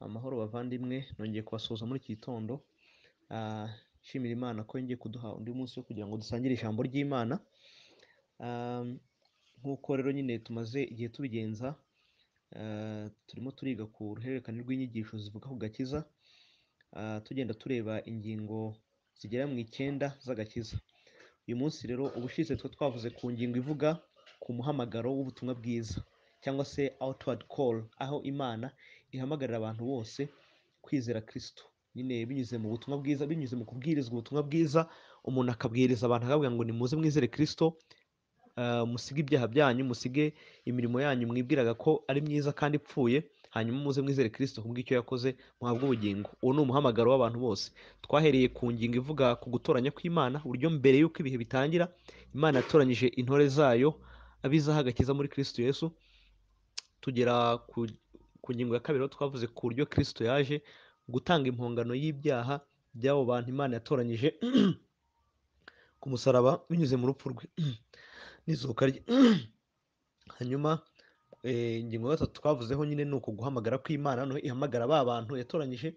Amahoro bavandimwe, nongeye kubasuhuza muri iki gitondo. Nshimira Imana ko yongeye kuduha undi munsi wo kugira ngo dusangire ijambo ry'Imana. Nk'uko rero nyine tumaze igihe tubigenza, turimo turiga ku ruhererekane rw'inyigisho zivuga ku gakiza, tugenda tureba ingingo zigera mu 9 z'agakiza. Uyu munsi rero ubushize twavuze ku ngingo ivuga ku muhamagaro w'ubutumwa bwiza cyangwa se outward call, aho Imana ihamagarira abantu bose kwizera Kristo, nyine binyuze mu butumwa bwiza, binyuze mu kubwirizwa ubutumwa bwiza. Umuntu akabwiriza abantu akabwira ngo nimuze mwizere Kristo, musige ibyaha byanyu, musige imirimo yanyu mwibwiraga ko ari myiza kandi ipfuye, hanyuma muze mwizere Kristo kubw'icyo yakoze, muhabwe ubugingo. Uwo ni umuhamagaro w'abantu bose. Twahereye ku ngingo ivuga ku gutoranya kw'Imana, uburyo mbere y'uko ibihe bitangira Imana yatoranyije intore zayo, abizaho agakiza muri Kristo Yesu. Tugera ku ngingo ya kabiri, twavuze ku buryo Kristo yaje gutanga impongano y'ibyaha by'abo bantu Imana yatoranyije ku musaraba binyuze mu rupfu rwe n'izuka rye. Hanyuma ingingo ya gatatu twavuzeho nyine ni uko guhamagara kw'Imana, noneho ihamagara ba bantu yatoranyije,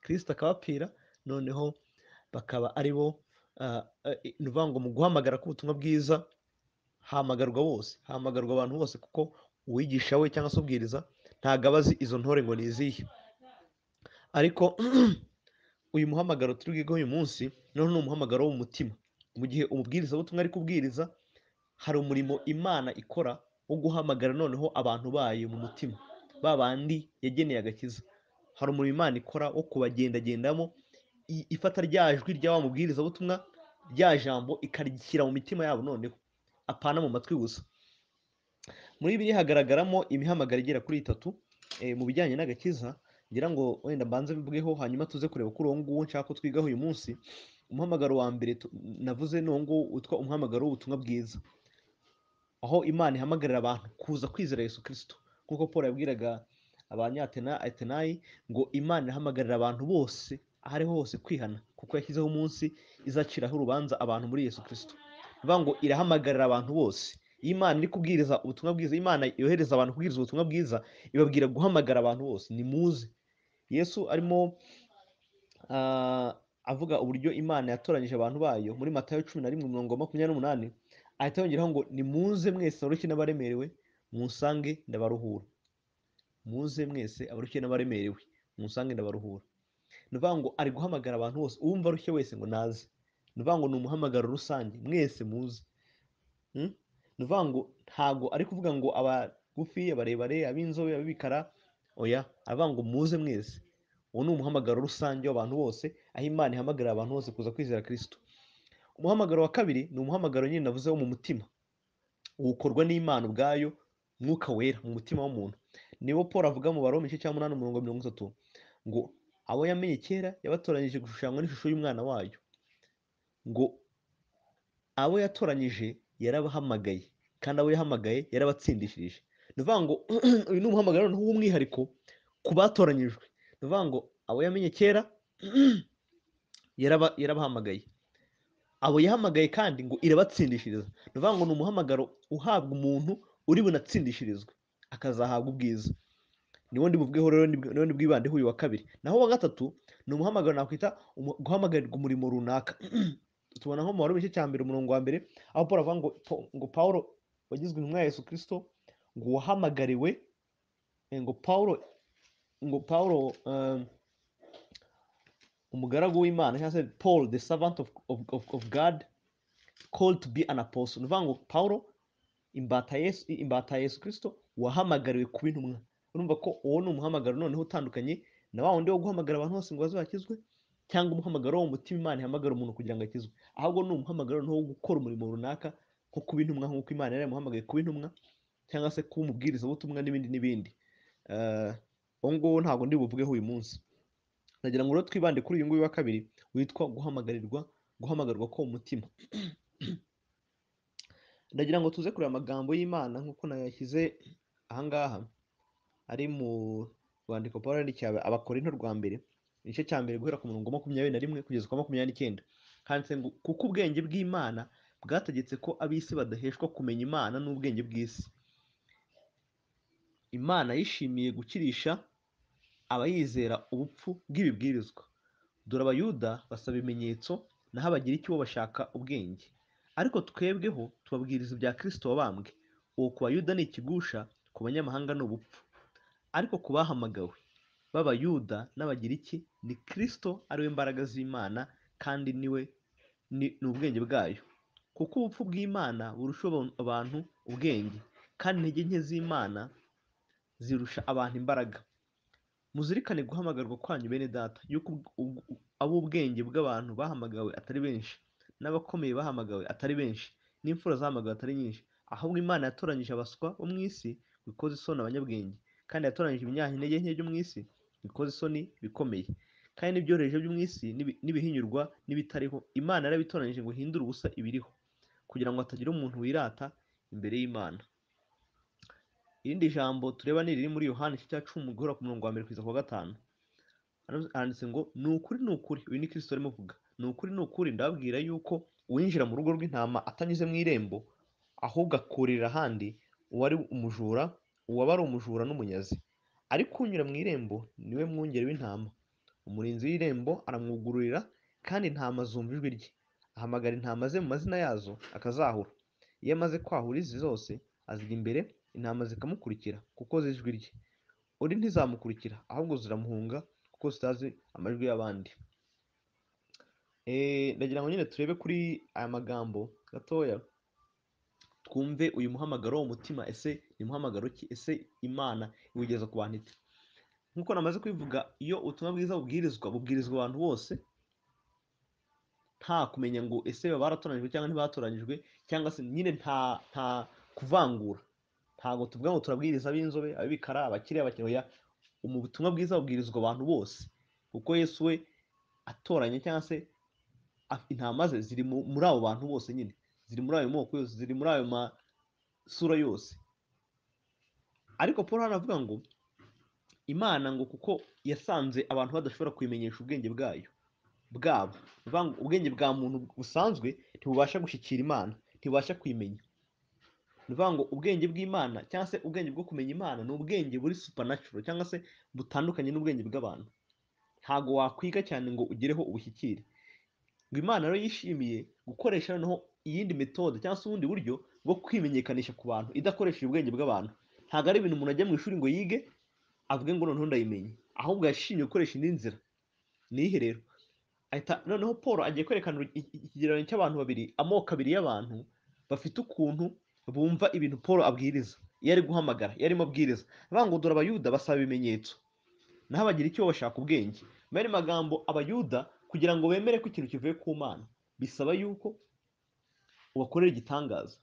Kristo akabapfira, noneho bakaba ari bo, ni ukuvuga ngo mu guhamagara k'ubutumwa bwiza hahamagarwa bose, hahamagarwa abantu bose, kuko uwigisha we cyangwa se ubwiriza ntabwo aba azi izo ntore ngo ni izihe. Ariko uyu muhamagaro turi bwigaho uyu munsi noneho ni umuhamagaro w'umutima. Mu gihe umubwirizabutumwa ari kubwiriza, hari umurimo Imana ikora wo guhamagara noneho abantu bayo mu mutima, ba bandi yageneye agakiza. Hari umurimo Imana ikora wo kubagendagendamo, ifata rya jwi rya wa mubwirizabutumwa, rya jambo ikarishyira mu mitima yabo, noneho apana mu matwi gusa. Muri Bibiliya hagaragaramo imihamagaro igera kuri 3 mu bijyanye n'agakiza. Ngira ngo wenda mbanze bivugeho, hanyuma tuze kureba kuri uwo nguwo nshaka ko twigaho uyu munsi. Umuhamagaro wa mbere navuze ni uwo nguwo witwa umuhamagaro w'ubutumwa bwiza, aho Imana ihamagarira abantu kuza kwizera Yesu Kristo, nk'uko Paul yabwiraga abanyatenayi ngo Imana ihamagarira abantu bose aho ariho hose kwihana, kuko yashyizeho umunsi izaciraho urubanza abantu muri Yesu Kristo. Bivuga ngo irahamagarira abantu bose. Iyo Imana iri kubwiriza ubutumwa bwiza, Imana yohereza abantu kubwiriza ubutumwa bwiza, ibabwira guhamagara abantu bose, nimuze. Yesu arimo avuga uburyo Imana yatoranyije abantu bayo muri Matayo 11:28, ahita yongeraho ngo nimuze mwese abarushye n'abaremerewe munsange ndabaruhura. Muze mwese abarushye n'abaremerewe munsange ndabaruhura. Ni ukuvuga ngo ari guhamagara abantu bose, uwumva arushye wese ngo naze. Ni ukuvuga ngo ni umuhamagaro rusange, mwese muze. Ni ukuvuga ngo ntago ari kuvuga ngo abagufi, abarebare, ab'inzobe, ab'ibikara, oya, aravuga ngo muze mwese. Uwo ni umuhamagaro rusange w'abantu bose, aho Imana ihamagarira abantu bose kuza kwizera Kristo. Umuhamagaro wa kabiri ni umuhamagaro nyine navuze wo mu mutima, uwukorwa n'Imana ubwayo, Mwuka Wera mu mutima w'umuntu. Niwo Paul avuga mu Baroma 8:30 ngo abo yamenye kera yabatoranyije gushushanywa n'ishusho y'umwana wayo, ngo abo yatoranyije yarabahamagaye, kandi abo yahamagaye yarabatsindishirije. Ni ukuvuga ngo uyu ni umuhamagaro noneho w'umwihariko ku batoranyijwe. Ni ukuvuga ngo abo yamenye kera yarabahamagaye, abo yahamagaye kandi ngo irabatsindishiriza. Ni ukuvuga ngo ni umuhamagaro uhabwa umuntu uri bunatsindishirizwe akazahabwa ubwiza. Niwo ndibuvugeho rero, niwo ndibwibandeho uyu wa kabiri. Naho wa gatatu ni umuhamagaro nakwita guhamagarirwa umurimo runaka. Tubona nko mu Baroma 1:1, aho Paul avuga ngo Paulo wagizwe intumwa ya Yesu Kristo, ngo wahamagariwe, ngo Paulo umugaragu w'Imana, cyangwa se Paul the servant of God called to be an apostle. Ni ukuvuga ngo Paulo imbata ya Yesu Kristo wahamagariwe kuba intumwa. Urumva ko uwo ni umuhamagaro noneho utandukanye na wa wundi wo guhamagara abantu bose ngo bazakizwe, cyangwa umuhamagaro wo mu mutima Imana ihamagara umuntu kugira ngo akizwe. Ahubwo ni umuhamagaro noneho wo gukora umurimo runaka, nko kuba intumwa nk'uko Imana yari yamuhamagaye kuba intumwa, cyangwa se kuba umubwirizabutumwa n'ibindi n'ibindi. Uwo nguwo ntabwo ndibuvugeho uyu munsi. Nagira ngo rero twibande kuri uyu nguyu wa kabiri witwa guhamagarwa ko mu mutima. Ndagira ngo tuze kureba amagambo y'Imana nk'uko nayashyize ahangaha, ari mu rwandiko Paul yandikiye Abakorinto rwa mbere, igice cya mbere guhera ku murongo 21 kugeza ku 29. Handitse ngo kuko ubwenge bw'Imana bwategetse ko ab'isi badaheshwa kumenya Imana n'ubwenge bw'isi. Imana yishimiye gukirisha aba yizera ubupfu bw'ibibwirizwa. Dore abayuda basaba ibimenyetso, naho abagiriki bo bashaka ubwenge. Ariko twebweho tubabwiriza ibya Kristo wabambwe. Uwo ku bayuda ni ikigusha, ku banyamahanga ni ubupfu. Ariko ku bahamagawe b'abayuda n'abagiriki ni Kristo ari we mbaraga z'Imana, kandi ni ubwenge bwayo. Kuko ubupfu bw'Imana burusha abantu ubwenge, kandi intege nke z'Imana zirusha abantu imbaraga. Muzirikane guhamagarwa kwanyu bene data, yuko ab'ubwenge bw'abantu bahamagawe atari benshi, n'abakomeye bahamagawe atari benshi, n'imfura zahamagawe atari nyinshi. Ahubwo Imana yatoranyije abaswa bo mu isi bikoze isoni abanyabwenge, kandi yatoranyije ibinyantege nke byo mu isi bikoze isoni bikomeye, kandi n'ibyoroheje byo mu isi n'ibihinyurwa n'ibitariho Imana yarabitoranyije ngo ihindure ubusa ibiriho, kugira ngo hatagira umuntu wirata imbere y'Imana. Irindi jambo tureba ni riri muri Yohana igice cya 10 guhera ku murongo wa 1 kugeza ku wa 5. Handitse ngo ni ukuri, uyu ni Kristo arimo avuga, ni ukuri ndababwira yuko uwinjira mu rugo rw'intama atanyuze mu irembo, ahubwo akurira ahandi, uwaba ari umujura n'umunyazi. Ariko unyura mu irembo niwe mwungeri w'intama. Umurinzi w'irembo aramwugururira, kandi intama zumva ijwi rye. Ahamagara intama ze mu mazina yazo, akazahura. Iyo amaze kwahura izi zose, azijya imbere, intama zikamukurikira kuko zizi ijwi rye. Undi ntizamukurikira, ahubwo ziramuhunga kuko zitazi amajwi y'abandi. Ndagira ngo nyine turebe kuri aya magambo gatoya, twumve uyu muhamagaro w'umutima. Ese ni muhamagaro ki? Ese Imana iwugeza ku bantu ite? Nk'uko namaze kubivuga, iyo ubutumwa bwiza bubwirizwa abantu bose, nta kumenya ngo ese baba baratoranyijwe cyangwa ntibatoranyijwe, cyangwa se nyine nta kuvangura. Ntabwo tuvuga ngo turabwiriza ab'inzobe, ab'ibikara, abakire, abakiriya. Ubutumwa bwiza bubwirizwa abantu bose, kuko Yesu we atoranya, cyangwa se intama ze ziri muri abo bantu bose, nyine ziri muri ayo moko yose, ziri muri ayo masura yose. Ariko Paul hano avuga ngo Imana ngo kuko yasanze abantu badashobora kuyimenyesha ubwenge bwabo, ubwenge bwa muntu busanzwe ntibubasha gushyikira Imana, ntibubasha kuyimenya. Ni ukuvuga ngo ubwenge bw'Imana, cyangwa se ubwenge bwo kumenya Imana, ni ubwenge buri supernatural, cyangwa se butandukanye n'ubwenge bw'abantu. Ntabwo wakwiga cyane ngo ugereho ubushyikire. Ngo Imana rero yishimiye gukoresha noneho iyindi metode, cyangwa se ubundi buryo bwo kwimenyekanisha ku bantu idakoresheje ubwenge bw'abantu. Ntabwo ari ibintu umuntu ajya mu ishuri ngo yige avuge ngo noneho ndayimenye, ahubwo yashimye gukoresha indi nzira. Nihe rero? Noneho Paul agiye kwerekana ikigereranyo cy'abantu babiri, amoko abiri y'abantu bafite ukuntu bumva ibintu Paul abwiriza iyo ari guhamagara, iyo arimo abwiriza. Avuga ngo dore abayuda basaba ibimenyetso, naho abagira icyo bashaka ubwenge. Mu yandi magambo, abayuda kugira ngo bemere ko ikintu kivuye ku Mana, bisaba yuko ubakorera igitangaza,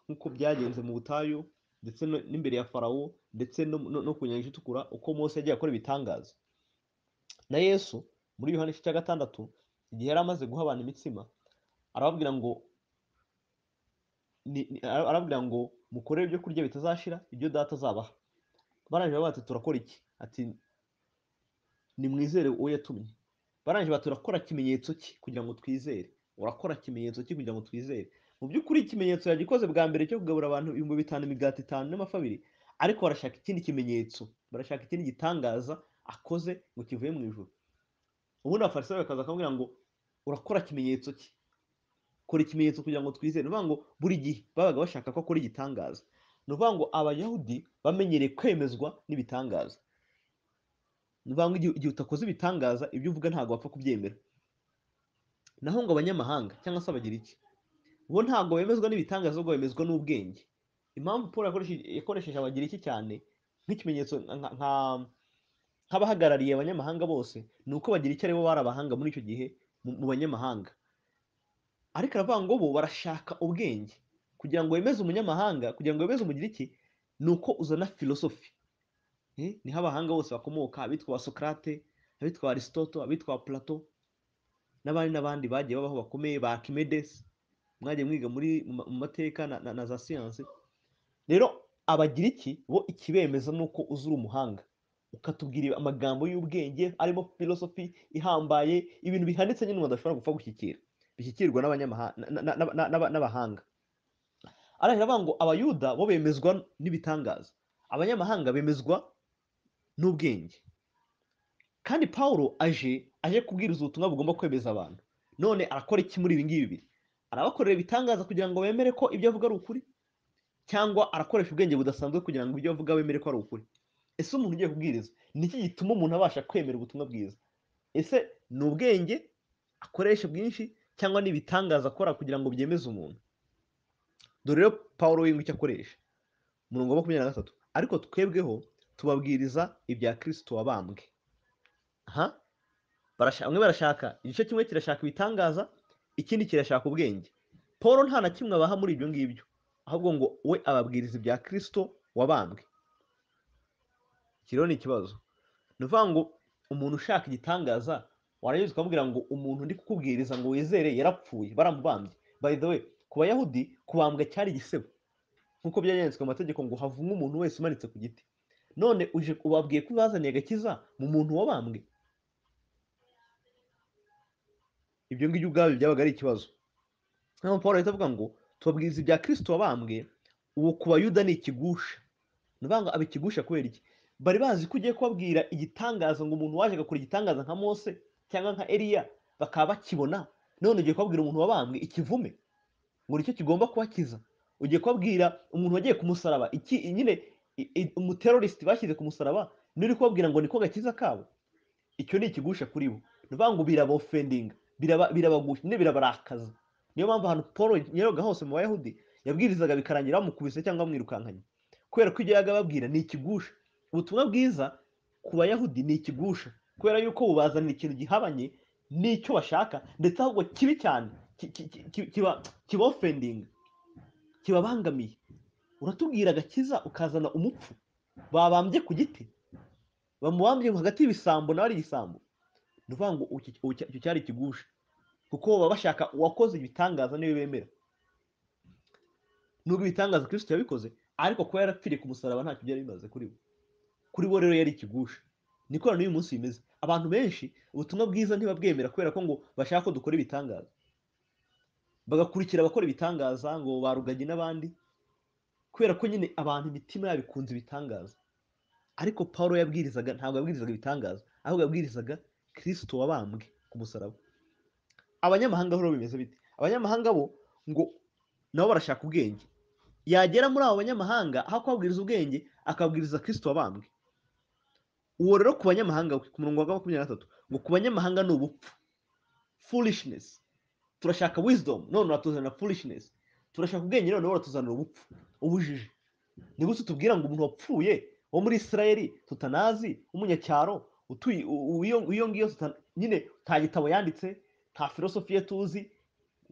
nk'uko byagenze mu butayu, ndetse n'imbere ya Farawo, ndetse no ku nyanja itukura, uko Mose yagiye akora ibitangaza. Na Yesu muri Yohana igice cya 6, igihe yari amaze guha abantu imitsima, arababwira ngo mukorere ibyo kurya bitazashira, ibyo data azabaha. Barangije bati turakora iki? Ati nimwizere uwo yatumye. Barangije bati urakora ikimenyetso ki kugira ngo twizere? Urakora ikimenyetso ki kugira ngo twizere? Mu by'ukuri ikimenyetso yagikoze bwa mbere cyo kugabura abantu 5,000 imigati 5 n'amafi 2, ariko barashaka ikindi kimenyetso, barashaka ikindi gitangaza akoze ngo kivuye mu ijuru. Ubundi abafarisayo bakaza akamubwira ngo urakora ikimenyetso ki? Kora ikimenyetso kugira ngo twizere. Ni ukuvuga ngo buri gihe babaga bashaka ko akora igitangaza. Ni ukuvuga ngo abayahudi bamenyereye kwemezwa n'ibitangaza. Ni ukuvuga ngo igihe utakoze ibitangaza, ibyo uvuga ntabwo wapfa kubyemera. Naho ngo abanyamahanga cyangwa se abagira iki, bo ntabwo bemezwa n'ibitangaza, ahubwo bemezwa n'ubwenge. Impamvu Paul yakoresheje abagira iki cyane nk'ikimenyetso, nk'abahagarariye abanyamahanga bose, ni uko bagira icyo aribo bari abahanga muri icyo gihe mu banyamahanga. Ariko aravuga ngo bo barashaka ubwenge kugira ngo wemeze umunyamahanga, kugira ngo wemeze umugira iki, ni uko uzana filosofi. Niho abahanga bose bakomoka, abitwa ba Sokrate, abitwa Aristotle, abitwa Plato, n'abandi bagiye babaho bakomeye, ba Archimedes, mwagiye mwiga mu mateka na za siyansi. Rero abagira iki, bo ikibemeza ni uko uzura umuhanga, ukatubwira amagambo y'ubwenge arimo filosofi ihambaye, ibintu bihanitse nyine umuntu adashobora gupfa gushyikira, bishyikirwa n'abahanga. Aravuga ngo abayuda bo bemezwa n'ibitangaza, abanyamahanga bemezwa n'ubwenge. kandi Pawulo aje kubwiriza ubutumwa bugomba kwemeza abantu. None arakora iki muri ibi ngibi bibiri? Arabakorera ibitangaza kugira ngo bemere ko ibyo avuga ari ukuri, cyangwa arakoresha ubwenge budasanzwe kugira ngo ibyo avuga bemere ko ari ukuri? Ese umuntu ugiye kubwiriza ni iki gituma umuntu abasha kwemera ubutumwa bwiza? Ese ni ubwenge akoresha bwinshi, cyangwa ni ibitangaza akora kugira ngo byemeze umuntu? Dore rero Pawulo we icyo akoresha, umurongo wa 23, ariko twebweho tubabwiriza ibya Kristo wabambwe. Bamwe barashaka, igice kimwe kirashaka ibitangaza, ikindi kirashaka ubwenge. Paul nta na kimwe abaha muri ibyo ngibyo, ahubwo ngo we ababwiriza ibya Kristo wabambwe. Kiriho ni ikibazo. Ni ukuvuga ngo umuntu ushaka igitangaza warangiza ukamubwira ngo umuntu ndi kukubwiriza ngo wizere yarapfuye, baramubambye. By the way, ku Bayahudi kubambwa cyari igisebo, nk'uko byanditswe mu mategeko ngo havumwe umuntu wese umanitse ku giti. None ubabwiye ko bazaniye agakiza mu muntu wabambwe? Ibyo ngibyo ubwabyo byabaga ari ikibazo. Naho Paul ahita avuga ngo tubabwiriza ibya Kristo wabambwe. Uwo ku Bayuda ni ikigusha. Ni ukuvuga ngo abikigusha kubera iki? Bari bazi ko ugiye kubabwira igitangaza, ngo umuntu waje agakora igitangaza nka Mose cyangwa nka Eliya bakaba bakibona. None ugiye kubabwira umuntu wabambwe ikivume ngo nicyo kigomba kubakiza? Ugiye kubabwira umuntu wagiye ku musaraba, iki nyine umuterorist bashyize ku musaraba, nuri kubabwira ngo niko gakiza kabo? Icyo ni ikigusha kuri bo. Ni ukuvuga ngo birabofendinga, birabagusha, birabarakaza. Niyo mpamvu ahantu Paul yaroga hose mu Bayahudi yabwirizaga bikarangira bamukubise cyangwa bamwirukankanye, kubera ko ibyo yaga babwira ni ikigusha. Ubutumwa bwiza ku Bayahudi ni ikigusha, kubera yuko bubazanira ikintu gihabanye n'icyo bashaka, ndetse ahubwo kibi cyane, kibofendinga, kibabangamiye. Uratubwira agakiza ukazana umupfu babambye ku giti, bamubambye hagati y'ibisambo nawe ari igisambo. Ni ukuvuga ngo icyo cyari ikigusha, kuko baba bashaka uwakoze ibitangaza niwe bemera. Nubwo ibitangaza Kristo yabikoze, ariko kuba yarapfiriye ku musaraba ntacyo byari bimaze kuri bo. Kuri bo rero yari ikigusha. Niko n'uyu munsi bimeze. Abantu benshi ubutumwa bwiza ntibabwemera kubera ko ngo bashaka ko dukora ibitangaza, bagakurikira abakora ibitangaza ngo baruganye n'abandi, kubera ko nyine abantu imitima yabo ikunze ibitangaza. Ariko Pawulo yabwirizaga, ntabwo yabwirizaga ibitangaza, ahubwo yabwirizaga Kristo wabambwe ku musaraba. Abanyamahanga ho bimeze bite? Abanyamahanga bo ngo nabo barashaka ubwenge. Yagera muri abo banyamahanga, aho kubabwiriza ubwenge akabwiriza Kristo wabambwe. Uwo rero ku banyamahanga, ku murongo wa 23, ngo ku banyamahanga ni ubupfu, foolishness. Turashaka wisdom, none uratuzanira foolishness. Turashaka ubwenge, none uratuzanira ubupfu, ubujiji. Ni gute tubwira ngo umuntu wapfuye wo muri Isirayeli tutanazi, umunyacyaro utuye iyo ngiyo, nyine nta gitabo yanditse, nta filosofiya tuzi,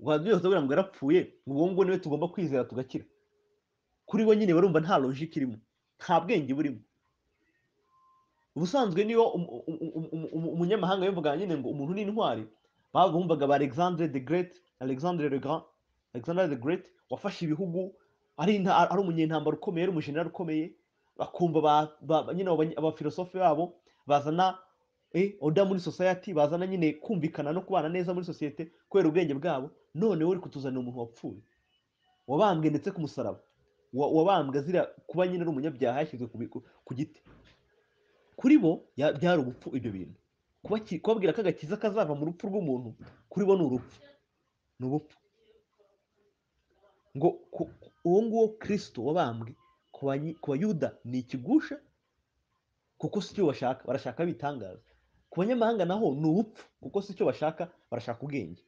wabyose tubwira ngo yarapfuye, ngo ngo niwe tugomba kwizera tugakira? Kuri bo nyine barumva nta logic irimo, nta bwenge burimo. Ubusanzwe niyo umunyamahanga yumvaga nyine ngo umuntu ni intwari, bumvaga ba Alexandre the Great, Alexandre the Great wafashe ibihugu, ari umunyentambara ukomeye, ari umujenerali ukomeye. Bakumva nyine abafilosofi babo bazana order muri society, bazana nyine kumvikana no kubana neza muri societe kubera ubwenge bwabo. None uri kutuzanira umuntu wapfuye, wabambwe ndetse ku musaraba, wabambwe azira kuba nyine ari umunyabyaha, yashyizwe ku giti. Kuri bo byari ubupfu ibyo bintu. Kubabwira ko agakiza kazava mu rupfu rw'umuntu, kuri bo ni urupfu, ni ubupfu. Ngo uwo nguwo Kristo wabambwe ku Bayuda ni ikigusha, kuko si cyo bashaka, barashaka bitangaza. Ku banyamahanga naho ni ubupfu, kuko si cyo bashaka, barashaka ubwenge.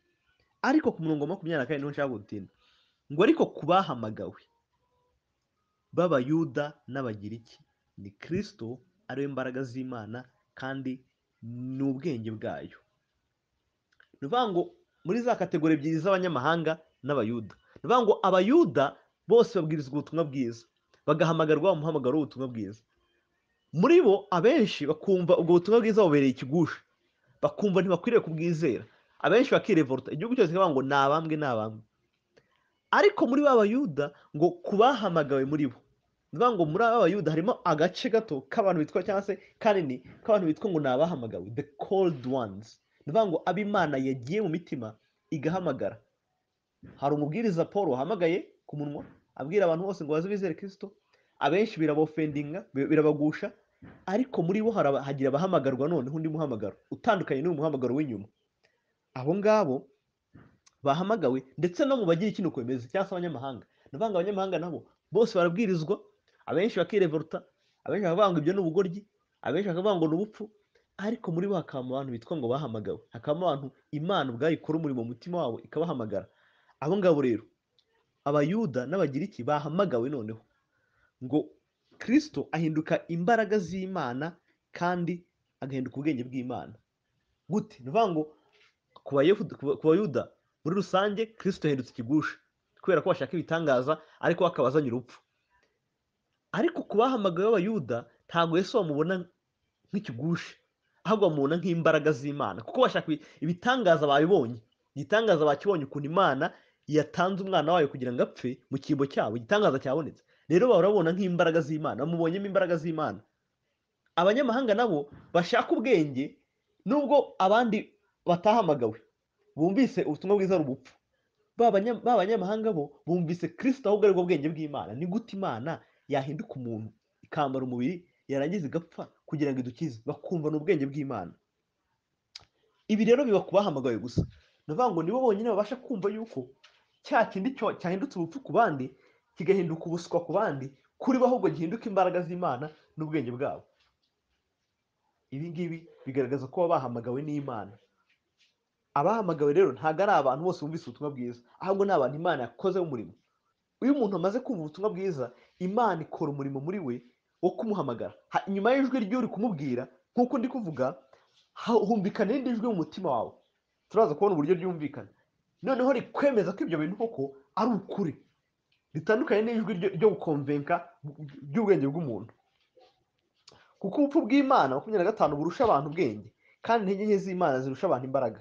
Ariko ku murongo wa 24 niho nshaka gutinda, ngo ariko kubahamagawe b'Abayuda n'Abagiriki ni Kristo ariwe mbaraga z'Imana kandi ni ubwenge bwayo. Ni ukuvuga ngo muri za kategori ebyiri z'abanyamahanga n'Abayuda, ni ukuvuga ngo Abayuda bose babwirizwa ubutumwa bwiza, bagahamagarwa umuhamagaro w'ubutumwa bwiza. Muri bo abenshi bakumva ubwo butumwa bwiza bubereye ikigusha, bakumva ntibakwiriye kubwizera. Abenshi bakirevolta, igihugu cyose kikavuga ngo nabambwe nabambwe. Ariko muri b'Abayuda ngo kubahamagawe muri bo, ni ukuvuga ngo muri Abayuda harimo agace gato k'abantu bitwa, cyangwa se kanini k'abantu bitwa ngo ni abahamagawe, the called ones. Ni ukuvuga ngo ab'Imana yagiye mu mitima igahamagara. Hari umubwiriza Paul wahamagaye ku munwa abwira abantu bose ngo baze bizere Kristo. Abenshi birabofendinga, birabagusha, ariko muri bo hagira abahamagarwa noneho undi muhamagaro utandukanye n'uwo muhamagaro w'inyuma. Abo ngabo bahamagawe ndetse no mu bagira iki nuko bimeze cyangwa se abanyamahanga. Ni ukuvuga ngo abanyamahanga nabo bose barabwirizwa, abenshi bakirevoluta, abenshi bakavuga ngo ibyo ni ubugoryi, abenshi bakavuga ngo ni ubupfu, ariko muri bo hakaba abantu bitwa ngo bahamagawe, hakabamo abantu Imana ubwayo ikora umurimo mu mutima wabo ikabahamagara. Abo ngabo rero abayuda n'abagiriki bahamagawe noneho ngo Kristo ahinduka imbaraga z'Imana kandi agahinduka ubwenge bw'Imana. Gute? Ni ukuvuga ngo ku bayuda muri rusange Kristo yahindutse ikigusha kubera ko bashaka ibitangaza, ariko bakabazanye urupfu. Ariko ku bahamagawe b'abayuda ntabwo Yesu bamubona nk'ikigusha, ahubwo bamubona nk'imbaraga z'Imana, kuko bashaka ibitangaza babibonye. Igitangaza bakibonye ukuntu Imana yatanze umwana wayo kugira ngo apfe mu cyimbo cyabo, igitangaza cyabonetse. Rero barabona nk'imbaraga z'Imana, bamubonyemo imbaraga z'Imana. Abanyamahanga nabo bashaka ubwenge, nubwo abandi batahamagawe bumvise ubutumwa bwiza ari ubupfu, b'abanyamahanga bo bumvise Kristo ahubwo aribwo bwenge bw'Imana. Ni gute Imana yahinduka umuntu ikambara umubiri yarangiza igapfa kugira ngo idukize? Bakumva ni ubwenge bw'Imana. Ibi rero biba ku bahamagawe gusa. Ni ukuvuga ngo nibo bonyine babasha kumva yuko cya kindi cyahindutse ubupfu ku bandi kigahinduka ubuswa ku bandi, kuri bo ahubwo gihinduka imbaraga z'Imana n'ubwenge bwabo. Ibi ngibi bigaragaza ko baba bahamagawe n'Imana. Abahamagawe rero ntabwo ari abantu bose bumvise ubutumwa bwiza, ahubwo ni abantu Imana yakozeho umurimo. Iyo umuntu amaze kumva ubutumwa bwiza, Imana ikora umurimo muri we wo kumuhamagara. Inyuma y'ijwi ry'uri kumubwira, nk'uko ndi kuvuga, humvikana irindi jwi mu mutima wawe. Turaza kubona uburyo ryumvikana, noneho rikwemeza ko ibyo bintu koko ari ukuri, ritandukanye n'ijwi ryo gukonvenka ry'ubwenge bw'umuntu. Kuko ubupfu bw'Imana 25 burusha abantu ubwenge, kandi intege nke z'Imana zirusha abantu imbaraga.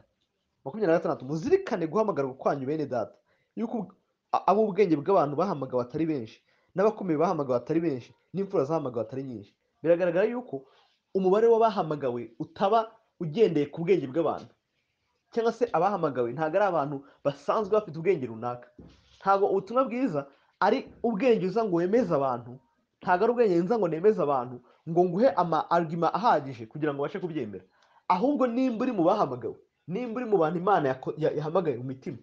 26 muzirikane guhamagarwa kwanyu bene data, yuko ab'ubwenge bw'abantu bahamagawe atari benshi, n'abakomeye bahamagawe atari benshi, n'imfura zahamagawe atari nyinshi. Biragaragara yuko umubare w'abahamagawe utaba ugendeye ku bwenge bw'abantu, cyangwa se abahamagawe ntabwo ari abantu basanzwe bafite ubwenge runaka. Ntabwo ubutumwa bwiza ari ubwenge uza ngo wemeze abantu, ntabwo ari ubwenge nza ngo nemeze abantu ngo nguhe argument ahagije kugira ngo ubashe kubyemera. Ahubwo nimba uri mu bahamagawe, nimba uri mu bantu Imana yahamagaye mu mitima,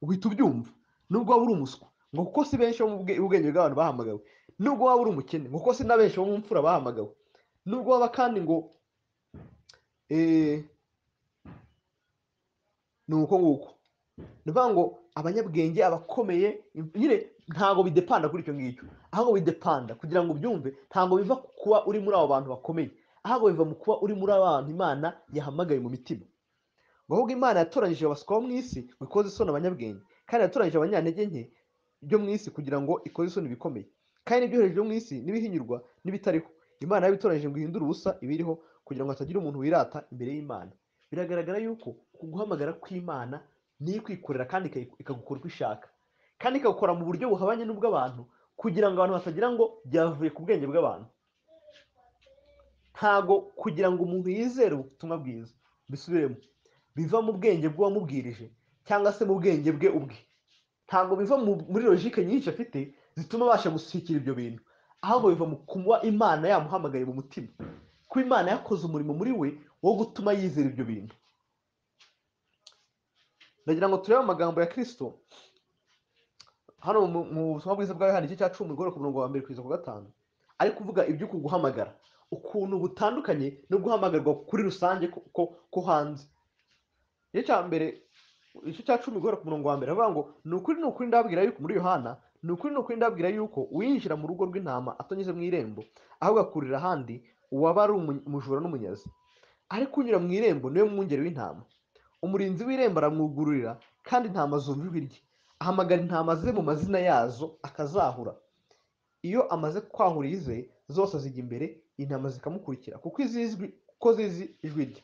uhita ubyumva. Nubwo waba uri umuswa, ngo kuko si benshi bo mu bwenge bw'abantu bahamagawe, nubwo waba uri umukene, ngo kuko si na benshi bo mu mfura bahamagawe, nubwo waba kandi ngo ni uko nguko. Ni ukuvuga ngo abanyabwenge, abakomeye, nyine ntabwo bidepanda kuri icyo ngicyo, ahubwo bidepanda kugira ngo ubyumve. Ntabwo biva ku kuba uri muri abo bantu bakomeye, ahubwo biva mu kuba uri muri abantu Imana yahamagaye mu mitima. Ahubwo Imana yatoranyije abaswa bo mu isi ngo ikoze isoni abanyabwenge, kandi yatoranyije abanyantege nke byo mu isi kugira ngo ikoze isoni ibikomeye. Kandi n'ibyohereje byo mu isi n'ibihinyurwa n'ibitariho, Imana yabitoranyije ngo ihindure ubusa ibiriho, kugira ngo hatagira umuntu wirata imbere y'Imana. Biragaragara yuko guhamagara kw'Imana ni kwikorera kandi ikagukora uko ishaka, kandi ikagukora mu buryo buhabanye n'ubw'abantu, kugira ngo abantu batagira ngo byavuye ku bwenge bw'abantu. Ntago kugira ngo umuntu yizere ubutumwa bwiza, bisubiremo, biva mu bwenge bw'uwamubwirije cyangwa se mu bwenge bwe ubwe. Ntabwo biva muri logike nyinshi afite zituma abasha gushyikira ibyo bintu, ahubwo biva mu kuba Imana yamuhamagaye mu mutima, ko Imana yakoze umurimo muri we wo gutuma yizera ibyo bintu. Ndagira ngo turebe amagambo ya Kristo hano mu butumwa bwiza bwa Yohana igice cya 10 guhera ku murongo wa 1 kugeza ku 5, ari kuvuga iby'uku guhamagara, ukuntu butandukanye no guhamagarwa kuri rusange ko hanze. Igice cya mbere, igice cya 10 guhera ku murongo wa 1 avuga ngo ni ukuri ndababwira yuko, muri Yohana, ni ukuri ndababwira yuko uwinjira mu rugo rw'intama atanyuze mu irembo, ahubwo akurira ahandi, uwaba ari umujura n'umunyazi. Ariko unyura mu irembo niwe mwungeri w'intama. Umurinzi w'irembo aramwugururira, kandi intama zumva ijwi rye. Ahamagara intama ze mu mazina yazo akazahura. Iyo amaze kwahura ize zose zijya imbere, intama zikamukurikira, kuko zizi ijwi rye.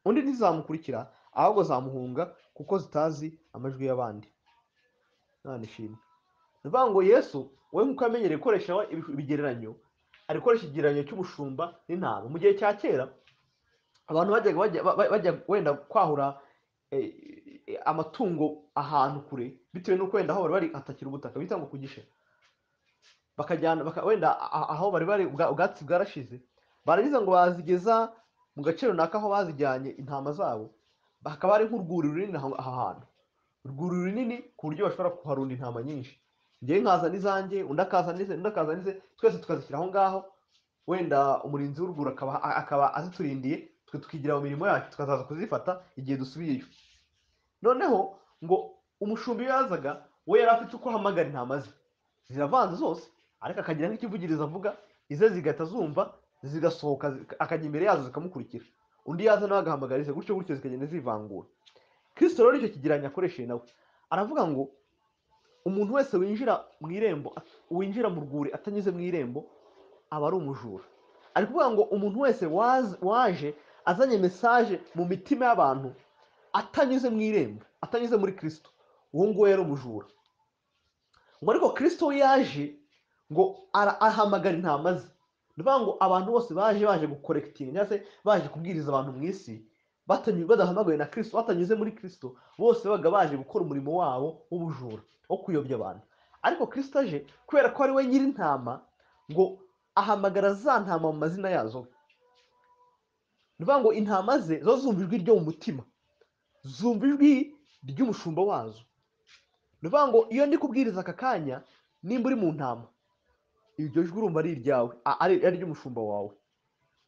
Undi ntizamukurikira, ahubwo zamuhunga, kuko zitazi amajwi y'abandi. None shimwe. Ni ukuvuga ngo Yesu we nk'uko yamenyereye gukoresha ibigereranyo, ari gukoresha ikigereranyo cy'ubushumba n'intama. Mu gihe cya kera abantu bajya wenda kwahura amatungo ahantu kure, bitewe n'uko wenda aho bari hatakira ubutaka bita ngo kugisha, bakajyana wenda aho bari ubwatsi bwarashize, barangiza ngo bazigeza mu gace runaka aho bazijyanye intama zabo, hakaba hari nk'urwuri runini aha hantu, urwuri runini ku buryo bashobora kuharunda intama nyinshi. Ngewe nkazana izanjye, undi akazana ize, undi akazana ize, twese tukazishyira aho ngaho, wenda umurinzi w'urwuri akaba aziturindiye, twe tukigira mu mirimo yacu, tukazaza kuzifata igihe dusubiyeyo. Noneho ngo umushumba iyo yazaga, we yari afite uko ahamagara intama ze, ziravanze zose, ariko akagira nk'ikivugirizo avuga, ize zigahita zumva zigasohoka, akajya imbere yazo zikamukurikira, undi yaza nawe agahamagara ize, gutyo gutyo zikagenda zivangura. Kristo rero nicyo kigereranyo akoresheje nawe, aravuga ngo umuntu wese winjira mu irembo, winjira mu rwuri atanyuze mu irembo, aba ari umujura. Ari kuvuga ngo umuntu wese waje azanye mesaje mu mitima y'abantu atanyuze mu irembo, atanyuze muri Kristo, uwo nguwo yari umujura. Ngo ariko Kristo we yaje ngo ahamagara intama ze. Ni ukuvuga ngo abantu bose baje gukorekitinga, cyangwa se baje kubwiriza abantu mu isi, badahamagaye na Kristo, batanyuze muri Kristo, bose babaga baje gukora umurimo wabo w'ubujura, wo kuyobya abantu. Ariko Kristo aje, kubera ko ari we nyiri intama, ngo ahamagara za ntama mu mazina yazo. Ni ukuvuga ngo intama ze zo zumva ijwi ryo mu mutima, zumva ijwi ry'umushumba wazo. Ni ukuvuga ngo iyo ndi kubwiriza aka kanya, nimba uri mu ntama, iryo jwi urumva ari iryawe, ari iry'umushumba wawe.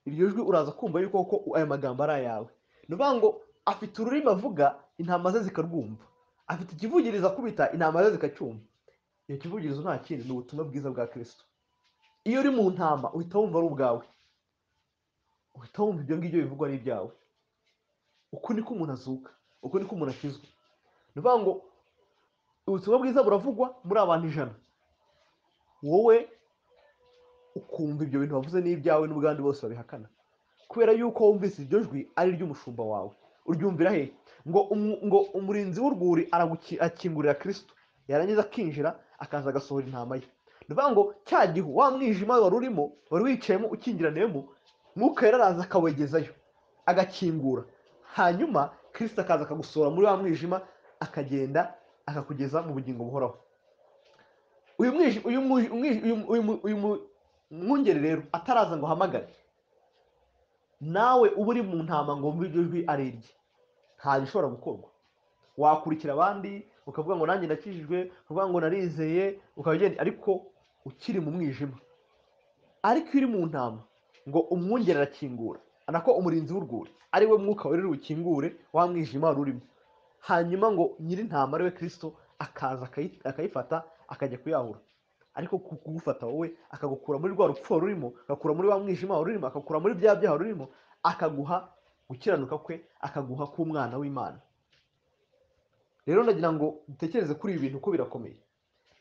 Iryo jwi uraza kumva yuko koko aya magambo ari ayawe. Ni ukuvuga ngo afite ururimi avuga, intama ze zikarwumva. Afite ikivugirizo akubita, intama ze zikacyumva. Iyo kivugirizo nta kindi, ni ubutumwa bwiza bwa Kristo. Iyo uri mu ntama uhita wumva ari ubwawe, uhita wumva ibyo ngibyo bivugwa ari ibyawe. Uko niko umuntu azuka, uko niko umuntu akizwa. Ni ukuvuga ngo ubutumwa bwiza buravugwa muri abantu 100, wowe ukumva ibyo bintu bavuze n'ibyawe, n'ubwandi bose babihakana, kubera yuko wumvise iryo jwi ari iry'umushumba wawe. Uryumvira he? Ngo umurinzi w'urwuri akingurira Kristo, yarangiza akinjira, akaza agasohora intama ye. Ni ukuvuga ngo cya gihu, wa mwijima wari urimo, wari wicayemo ukingiraniyemo, Mwuka Yera araza akawegezayo, agakingura, hanyuma Kristo akaza akagusohora muri wa mwijima, akagenda akakugeza mu bugingo buhoraho. Uyu mwungeri rero ataraza ngo ahamagare, nawe uba uri mu ntama ngo wumve iryo jwi ari irye, nta gishobora gukorwa. Wakurikira abandi ukavuga ngo nanjye ndakijijwe, ukavuga ngo narizeye, ukagenda, ariko ukiri mu mwijima. Ariko iyo uri mu ntama, ngo umwungeri arakingura, anako umurinzi w'urwuri ari we Mwuka Wera ukingure wa mwijima wari urimo, hanyuma ngo nyiri intama ari we Kristo akaza akayifata, akajya kuyahura. Ariko kugufata wowe, akagukura muri rwa rupfu rurimo, akagukura muri wa mwijima rurimo, akagukura muri bya byaha rurimo, akaguha gukiranuka kwe, akaguha k'umwana w'Imana. Rero ndagira ngo dutekereze kuri ibi bintu uko birakomeye.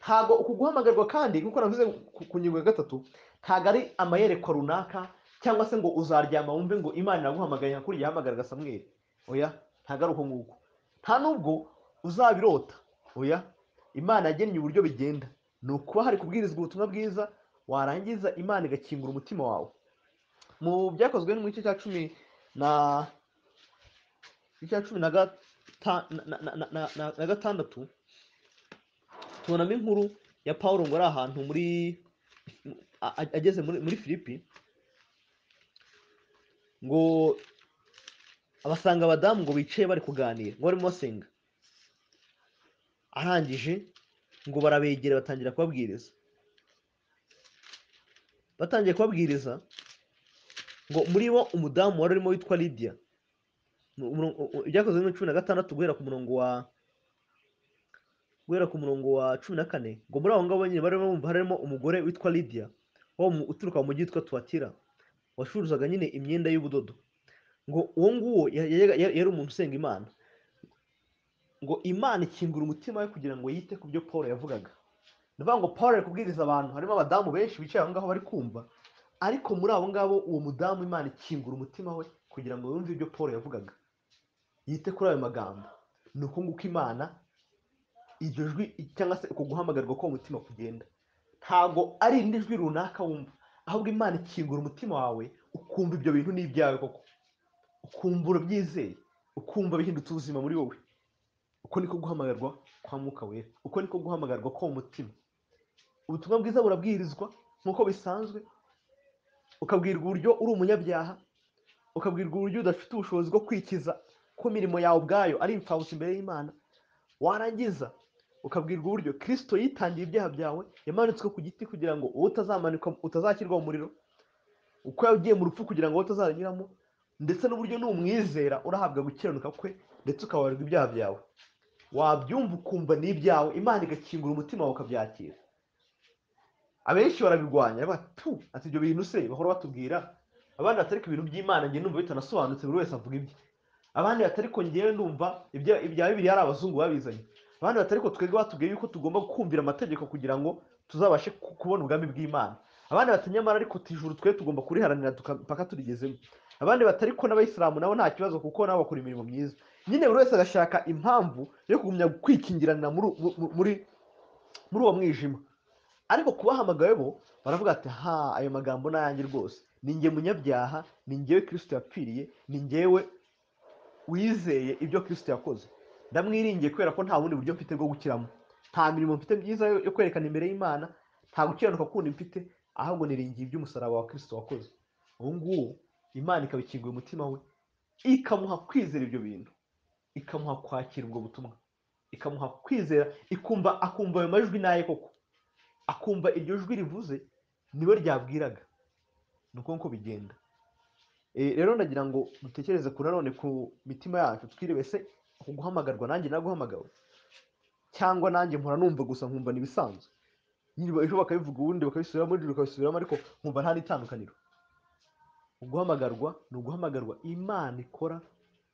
Ntago uku guhamagarwa kandi, nk'uko navuze ku ngingo ya 3, ntago ari amayerekwa runaka, cyangwa se ngo uzaryama wumve ngo Imana iraguhamagaye nka kuriya yahamagaraga Samweli. Oya, ntago ari uko nguko. Nta nubwo uzabirota. Oya, Imana yagennye uburyo bigenda. Ni ukuba hari kubwirizwa ubutumwa bwiza, warangiza Imana igakingura umutima wawe. Mu byakozwe mu gice cya 16 tubonamo inkuru ya Pawulo ngo ari ahantu ageze muri Filipi, ngo abasanga abadamu ngo bicaye bari kuganira, ngo barimo basenga. Arangije ngo barabegera, batangira kubabwiriza. Batangiye kubabwiriza, ngo muri bo umudamu wari urimo witwa Lidiya. Ibyakozwe muri 16 guhera ku murongo wa 14, ngo muri abo ngabo nyine bari bumva harimo umugore witwa Lidiya, uturuka mu mujyi witwa Tuwatira, wacuruzaga nyine imyenda y'ubudodo. Ngo uwo nguwo yari umuntu usenga Imana. Ngo Imana ikingura umutima we kugira ngo yite ku byo Pawulo yavugaga. Ni ukuvuga ngo Pawulo ari kubwiriza abantu, harimo abadamu benshi bicaye aho ngaho bari kumva, ariko muri abo ngabo uwo mudamu Imana ikingura umutima we kugira ngo yumve ibyo Pawulo yavugaga, yite kuri ayo magambo. Ni uko nguko Imana, iryo jwi cyangwa se uko guhamagarwa ko umutima kugenda, ntago ari irindi jwi runaka wumva, ahubwo Imana ikingura umutima wawe, ukumva ibyo bintu n'ibyawe koko, ukumva urabyizeye, ukumva bihindutse ubuzima muri wowe. Uko niko guhamagarwa kwa Mwuka Wera, uko niko guhamagarwa ko umutima. Ubutumwa bwiza burabwirizwa nk'uko bisanzwe, ukabwirwa uburyo uri umunyabyaha, ukabwirwa uburyo udafite ubushobozi bwo kwikiza, ko imirimo yawe ubwayo ari imfabusa imbere y'Imana, warangiza ukabwirwa uburyo Kristo yitangiye ibyaha byawe, yamanitswe ku giti kugira ngo wowe utazamanikwa, utazashyirwa mu muriro, uko yagiye mu rupfu kugira ngo wowe utazanyuramo, ndetse n'uburyo n'umwizera urahabwa gukiranuka kwe, ndetse ukababarirwa ibyaha byawe. Wabyumva ukumva ni ibyawe, Imana igakingura umutima wawe ukabyakira. Abenshi barabirwanya bati ati ibyo bintu se bahora batubwira, abandi batariko ibintu by'Imana njye numva bitanasobanutse, buri wese avuga ibye. Abandi batariko njyewe ndumva ibya Bibiliya ari abazungu babizanye. Abandi batariko twebwe batubwiye yuko tugomba kumvira amategeko kugira ngo tuzabashe kubona ubwami bw'Imana. Abandi batanyamara ariko tijuru twe tugomba kuriharanira mpaka turigezemo. Abandi batariko n'abayisilamu nabo nta kibazo kuko nabo bakora imirimo myiza. Nyine buri wese agashaka impamvu yo kugumya kwikingirana muri uwo mwijima. Ariko kubahamagaye bo baravuga ati ayo magambo n'ayanjye rwose, ni njye munyabyaha, ni njyewe Kristo yapfiriye, ni njyewe wizeye ibyo Kristo yakoze, ndamwiringiye kubera ko nta bundi buryo mfite bwo gukiramo, nta mirimo mfite myiza yo kwerekana imbere y'Imana, nta gukiranuka kundi mfite, ahubwo niringiye iby'umusaraba wa Kristo wakoze. Ubu ngubu Imana ikabikinguye umutima we, ikamuha kwizera ibyo bintu, ikamuha kwakira ubwo butumwa, ikamuha kwizera, akumva ayo majwi naye koko, akumva iryo jwi rivuze niwe ryabwiraga. Nuko nko bigenda. Rero ndagira ngo dutekereze ku nanone ku mitima yacu, twirebe se guhamagarwa nanjye naguhamagawe, cyangwa nanjye mpora numva gusa nkumva nibisanzwe, ejo bakabivuga ubundi bakabisubiramo, ejo bakabisubiramo, ariko nkumva nta n'itandukaniro. Uguhamagarwa ni uguhamagarwa Imana ikora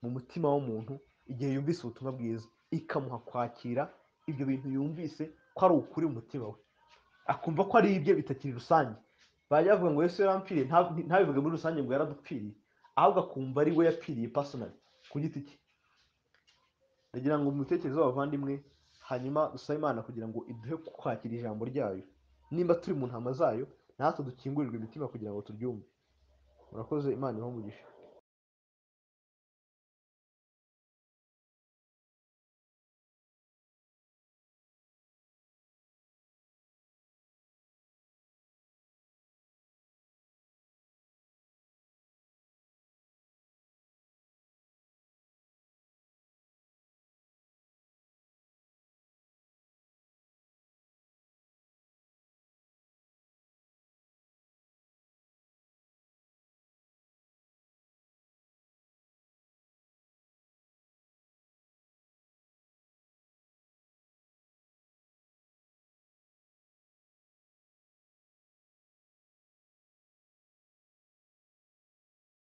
mu mutima w'umuntu igihe yumvise ubutumwa bwiza, ikamuha kwakira ibyo bintu yumvise ko ari ukuri mu mutima we, akumva ko ari ibye bitakiri rusange. Bajya bavuga ngo Yesu yarampfiriye, ntabivuge muri rusange ngo yaradupfiriye, ahubwo akumva ari we yapfiriye personally ku giti cye. Ndagira ngo mutekerezo abavandimwe, hanyuma dusabe Imana kugira ngo iduhe kwakira ijambo ryayo, nimba turi mu ntama zayo, natwe dukingurirwe imitima kugira ngo turyumve. Murakoze, Imana ibahe umugisha.